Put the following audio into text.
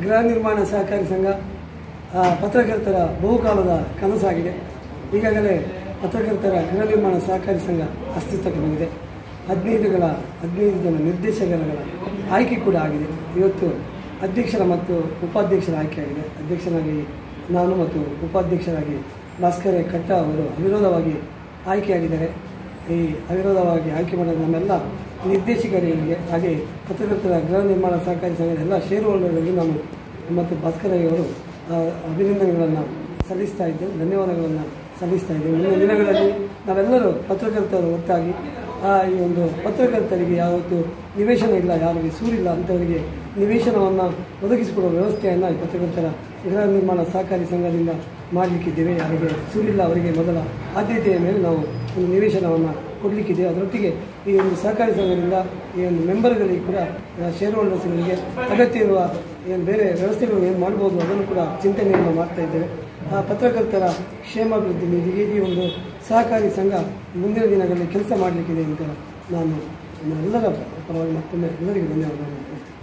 ಗೃಹ ನಿರ್ಮಾಣ ಸಹಕಾರಿ ಸಂಘ ಪತ್ರಕರ್ತರ ಬಹುಕಾಲದ ಕನಸಾಗಿದೆ. ಈಗಾಗಲೇ ಪತ್ರಕರ್ತರ ಗೃಹ ನಿರ್ಮಾಣ ಸಹಕಾರಿ ಸಂಘ ಅಸ್ತಿತ್ವಕ್ಕೆ ಬಂದಿದೆ. 15 ಜನ ನಿರ್ದೇಶಕರುಗಳ ಆಯ್ಕೆ ಕೂಡ ಆಗಿದೆ. ಇವತ್ತು ಅಧ್ಯಕ್ಷರ ಮತ್ತು ಉಪಾಧ್ಯಕ್ಷರ ಆಯ್ಕೆಯಾಗಿದೆ. ಅಧ್ಯಕ್ಷರಾಗಿ ನಾನು ಮತ್ತು ಉಪಾಧ್ಯಕ್ಷರಾಗಿ ಭಾಸ್ಕರ ಕಟ್ಟ ಅವರು ಅವಿರೋಧವಾಗಿ ಆಯ್ಕೆಯಾಗಿದ್ದಾರೆ. ಈ ಅವಿರೋಧವಾಗಿ ಆಯ್ಕೆ ಮಾಡಿದ ನಮ್ಮೆಲ್ಲ ನಿರ್ದೇಶಕರಿಗೆ ಹಾಗೆ ಪತ್ರಕರ್ತರ ಗೃಹ ನಿರ್ಮಾಣ ಸಹಕಾರಿ ಸಂಘದ ಎಲ್ಲ ಷೇರ್ ಹೋಲ್ಡರ್ಗಳಿಗೆ ನಾನು ಮತ್ತು ಭಾಸ್ಕರಯ್ಯವರು ಅಭಿನಂದನೆಗಳನ್ನು ಸಲ್ಲಿಸ್ತಾ ಇದ್ದೇವೆ, ಧನ್ಯವಾದಗಳನ್ನು ಸಲ್ಲಿಸ್ತಾ ಇದ್ದೇವೆ. ಮುಂದಿನ ದಿನಗಳಲ್ಲಿ ನಾವೆಲ್ಲರೂ ಪತ್ರಕರ್ತರು ಒಟ್ಟಾಗಿ ಈ ಒಂದು ಪತ್ರಕರ್ತರಿಗೆ ಯಾವತ್ತೂ ನಿವೇಶನ ಇಲ್ಲ, ಯಾರಿಗೆ ಸೂರಿಲ್ಲ ಅಂಥವರಿಗೆ ನಿವೇಶನವನ್ನು ಒದಗಿಸಿಕೊಡುವ ವ್ಯವಸ್ಥೆಯನ್ನು ಈ ಪತ್ರಕರ್ತರ ಗೃಹ ನಿರ್ಮಾಣ ಸಹಕಾರಿ ಸಂಘದಿಂದ ಮಾಡಲಿಕ್ಕಿದ್ದೇವೆ. ಯಾರಿಗೆ ಸೂರಿಲ್ಲ ಅವರಿಗೆ ಮೊದಲ ಆದ್ಯತೆಯ ಮೇಲೆ ನಾವು ಒಂದು ನಿವೇಶನವನ್ನು ಕೊಡಲಿಕ್ಕಿದ್ದೇವೆ. ಅದರೊಟ್ಟಿಗೆ ಈ ಒಂದು ಸಹಕಾರಿ ಸಂಘದಿಂದ ಈ ಒಂದು ಮೆಂಬರ್ಗಳಿಗೆ ಕೂಡ ಶೇರ್ ಹೋಲ್ಡರ್ಸ್ಗಳಿಗೆ ಅಗತ್ಯ ಇರುವ ಏನು ಬೇರೆ ವ್ಯವಸ್ಥೆಗಳು ಏನು ಮಾಡ್ಬೋದು ಅದನ್ನು ಕೂಡ ಚಿಂತನೆಯನ್ನು ಮಾಡ್ತಾ ಇದ್ದೇವೆ. ಪತ್ರಕರ್ತರ ಕ್ಷೇಮಾಭಿವೃದ್ಧಿ ನಿಧಿಗೆ ಈ ಒಂದು ಸಹಕಾರಿ ಸಂಘ ಮುಂದಿನ ದಿನಗಳಲ್ಲಿ ಕೆಲಸ ಮಾಡಲಿಕ್ಕಿದೆ ಅಂತ ನಾನು ಎಲ್ಲರ ಪರವಾಗಿ ಮತ್ತೊಮ್ಮೆ ಎಲ್ಲರಿಗೂ ಧನ್ಯವಾದಗಳನ್ನು ಹೇಳ್ತೀನಿ.